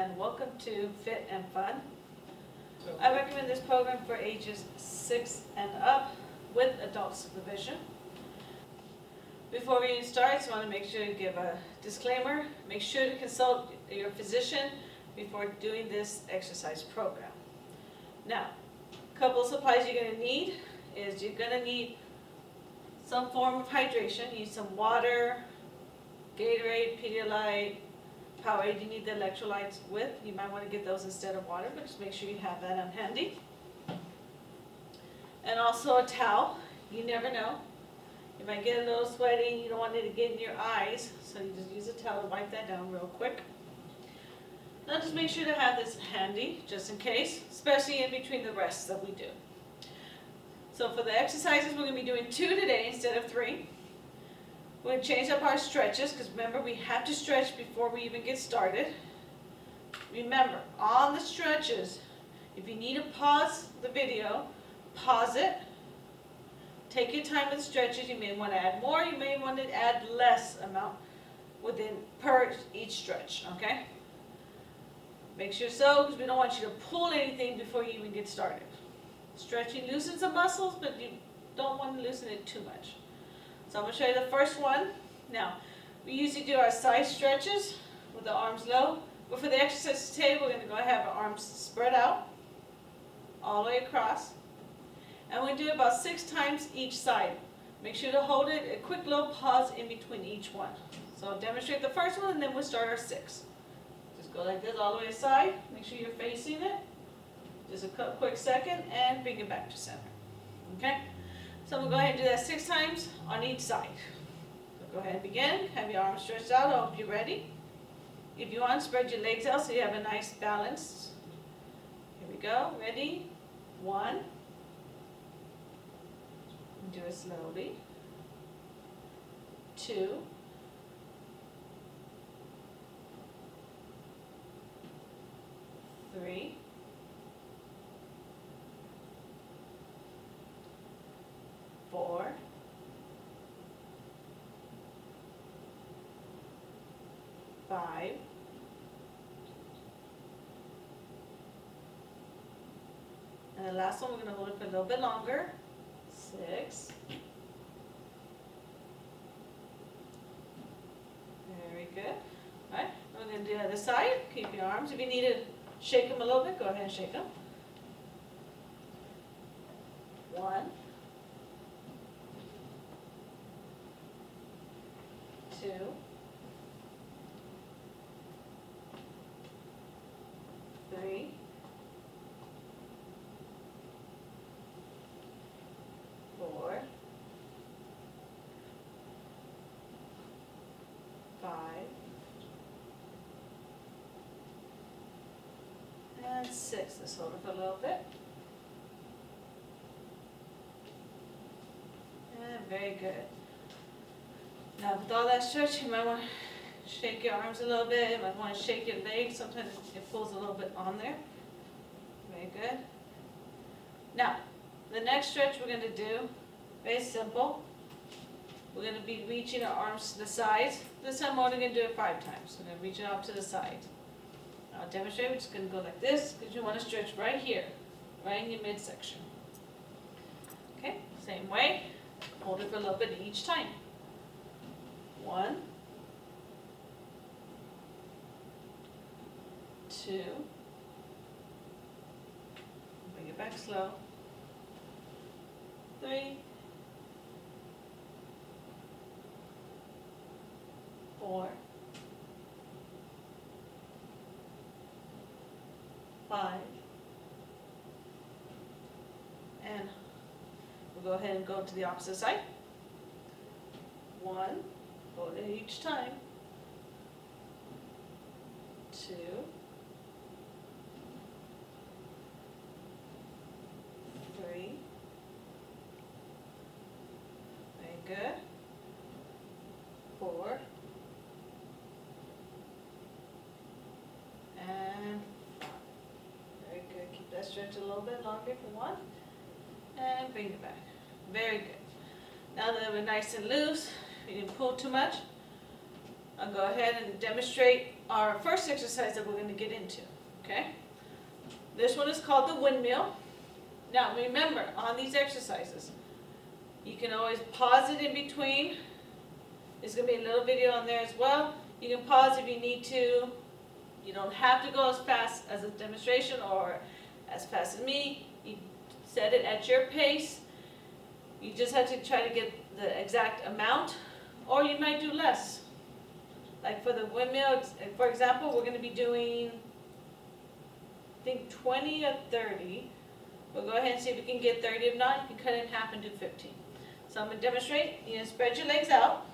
and welcome to Fit and Fun. I recommend this program for ages 6 and up with adult supervision. Before we start, I just want to make sure to give a disclaimer. Make sure to consult your physician before doing this exercise program. Now, a couple of supplies you're going to need is you're going to need some form of hydration. You need some water, Gatorade, Pedialyte, Powerade. You need the electrolytes with. You might want to get those instead of water, but just make sure you have that on handy. And also a towel. You never know. You might get a little sweaty. You don't want it to get in your eyes, so you just use a towel to wipe that down real quick. Now just make sure to have this handy, just in case, especially in between the rests that we do. So for the exercises, we're going to be doing 2 today instead of 3. We're going to change up our stretches, because remember, we have to stretch before we even get started. Remember, on the stretches, if you need to pause the video, pause it. Take your time with the stretches. You may want to add more, you may want to add less amount per each stretch, okay? Make sure so, because we don't want you to pull anything before you even get started. Stretching loosens the muscles, but you don't want to loosen it too much. So I'm going to show you the first one. Now, we usually do our side stretches with the arms low, but for the exercise today, we're going to go ahead and have our arms spread out all the way across. And we're going to do it about 6 times each side. Make sure to hold it, a quick little pause in between each one. So I'll demonstrate the first one, and then we'll start our 6. Just go like this all the way aside. Make sure you're facing it. Just a quick second, and bring it back to center. Okay? So we'll go ahead and do that 6 times on each side. So go ahead and begin. Have your arms stretched out. I hope you're ready. If you want, spread your legs out so you have a nice balance. Here we go. Ready? 1. Do it slowly. 2. 3. 4. 5. 'And the last one, we're going to hold it for a little bit longer. 6. Very good. All right, we're going to do the other side. Keep your arms. If you need to shake them a little bit, go ahead and shake them. 1. 2. 3. 4. 5. And 6. Let's hold it for a little bit. And very good. Now with all that stretch, you might want to shake your arms a little bit. You might want to shake your legs. Sometimes it pulls a little bit on there. Very good. Now, the next stretch we're going to do, very simple. We're going to be reaching our arms to the sides. This time we're only going to do it 5 times. We're going to reach it out to the sides. I'll demonstrate. We're just going to go like this because you want to stretch right here, right in your midsection. Okay, same way. Hold it for a little bit each time. 1. 2. Bring it back slow. 3. 4. 5. And we'll go ahead and go to the opposite side. 1. Hold it each time. 2. 3. Very good. 4. And 5. Very good. Keep that stretch a little bit longer if you want. And bring it back. Very good. Now that we're nice and loose, you didn't pull too much, I'll go ahead and demonstrate our first exercise that we're going to get into, okay? This one is called the windmill. Now remember, on these exercises, you can always pause it in between. There's going to be a little video on there as well. You can pause if you need to. You don't have to go as fast as a demonstration or as fast as me. You set it at your pace. You just have to try to get the exact amount, or you might do less. Like for the windmill, for example, we're going to be doing, I think 20 or 30. We'll go ahead and see if we can get 30. If not, you can cut it in half and do 15. So I'm going to demonstrate. You're going to spread your legs out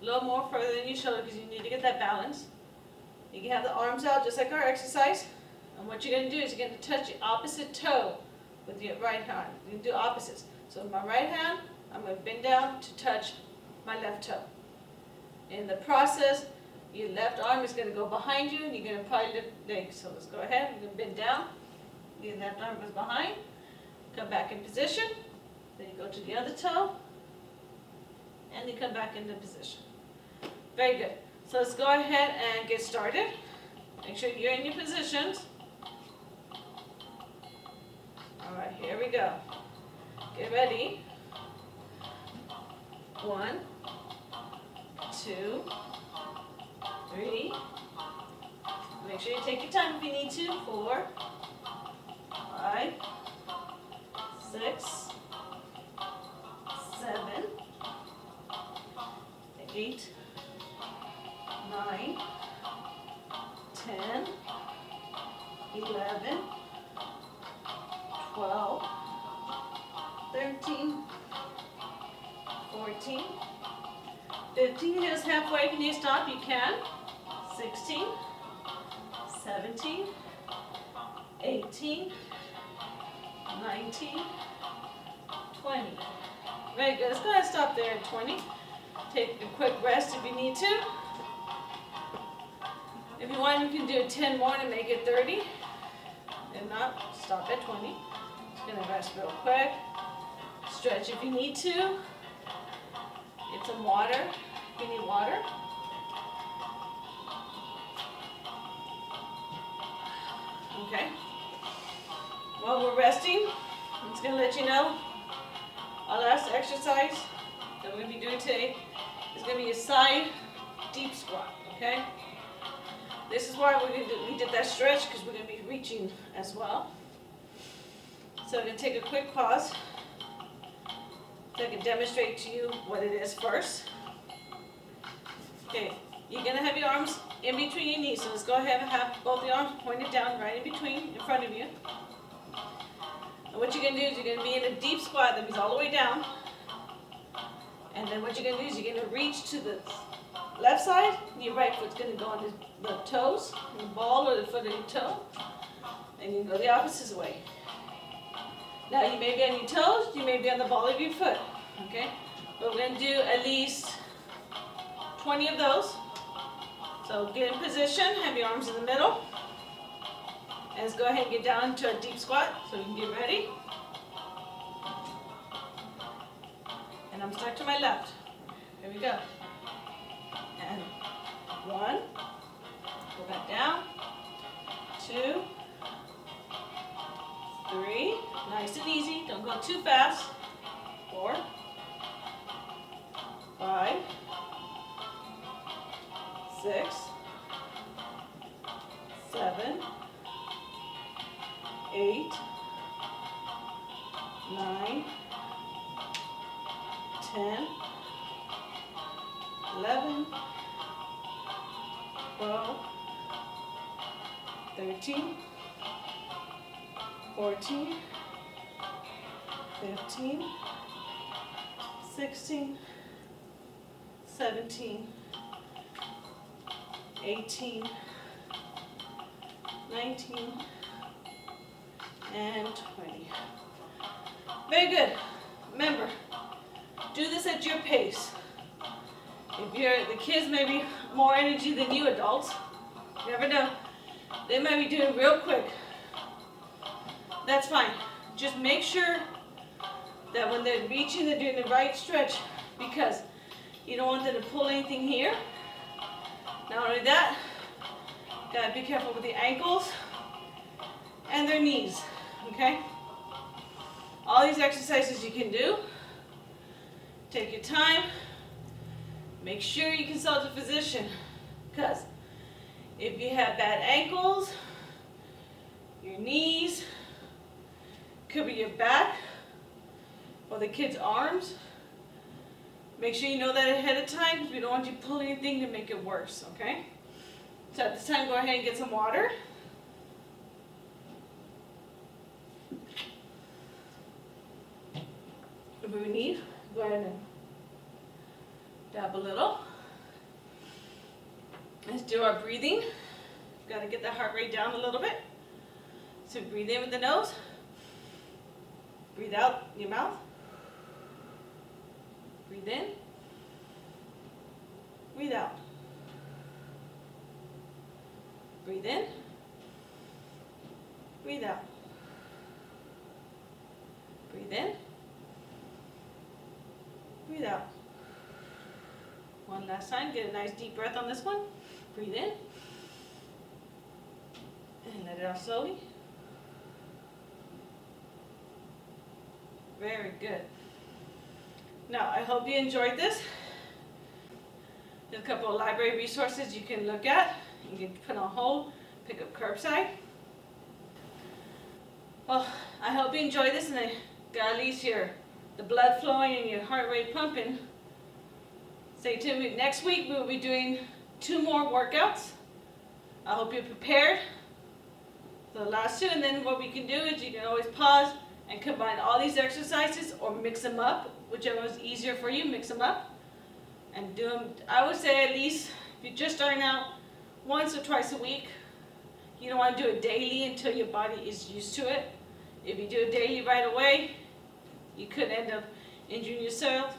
a little more further than your shoulder because you need to get that balance. You can have the arms out just like our exercise. And what you're going to do is you're going to touch your opposite toe with your right hand. You can do opposites. So with my right hand, I'm going to bend down to touch my left toe. In the process, your left arm is going to go behind you and you're going to probably lift legs. So let's go ahead. You're going to bend down. Your left arm goes behind. Come back in position. Then you go to the other toe. And you come back into position. Very good. So let's go ahead and get started. Make sure you're in your positions. All right, here we go. Get ready. 1, 2, 3. Make sure you take your time if you need to. 4, 5, 6, 7, 8, 9, 10, 11, 12, 13, 14, 15. Here's halfway. If you need to stop, you can. 16, 17, 18, 19, 20. Very good. Let's go ahead and stop there at 20. Take a quick rest if you need to. If you want, you can do 10 more to make it 30. If not, stop at 20. Just going to rest real quick. Stretch if you need to. Get some water if you need water. Okay. While we're resting, I'm just going to let you know our last exercise that we're going to be doing today is going to be a side deep squat, okay? This is why we did that stretch because we're going to be reaching as well. So I'm going to take a quick pause so I can demonstrate to you what it is first. Okay, you're going to have your arms in between your knees. So let's go ahead and have both the arms pointed down right in between, in front of you. And what you're going to do is you're going to be in a deep squat that means all the way down. And then what you're going to do is you're going to reach to the left side, and your right foot's going to go on the toes, the ball or the foot of your toe. And you can go the opposite way. Now you may be on your toes, you may be on the ball of your foot. Okay? But we're going to do at least 20 of those. So get in position, have your arms in the middle. And let's go ahead and get down to a deep squat so you can get ready. And I'm stuck to my left. Here we go. And 1, go back down, 2, 3, nice and easy, don't go too fast, 4, 5, 6, 7, 8, 9, 10, 11, 12, 13, 14, 15, 16, 17, 18, 19, and 20. Very good. Remember, do this at your pace. If the kids may be more energy than you adults, you never know, they might be doing real quick. That's fine. Just make sure that when they're reaching, they're doing the right stretch, because you don't want them to pull anything here. Not only that, gotta be careful with the ankles and their knees, okay? All these exercises you can do. Take your time. Make sure you consult a physician, because if you have bad ankles, your knees, could be your back or the kid's arms, make sure you know that ahead of time, because we don't want you to pull anything to make it worse, okay? So at this time, go ahead and get some water. If we need, go ahead and dab a little. Let's do our breathing. Got to get the heart rate down a little bit. So breathe in with the nose. Breathe out your mouth. Breathe in. Breathe out. Breathe in. Breathe out. Breathe in. Breathe out. One last time. Get a nice deep breath on this one. Breathe in. And let it out slowly. Very good. Now, I hope you enjoyed this. There's a couple of library resources you can look at. You can put on hold, pick up curbside. Well, I hope you enjoyed this and I got at least the blood flowing and your heart rate pumping. Stay tuned. Next week we will be doing 2 more workouts. I hope you're prepared for the last 2, and then what we can do is you can always pause and combine all these exercises or mix them up, whichever is easier for you. Mix them up and do them. I would say at least if you're just starting out, once or twice a week. You don't want to do it daily until your body is used to it. If you do it daily right away, you could end up injuring yourself.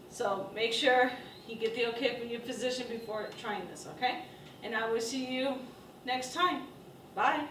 So make sure you get the okay from your physician before trying this, okay? And I will see you next time. Bye.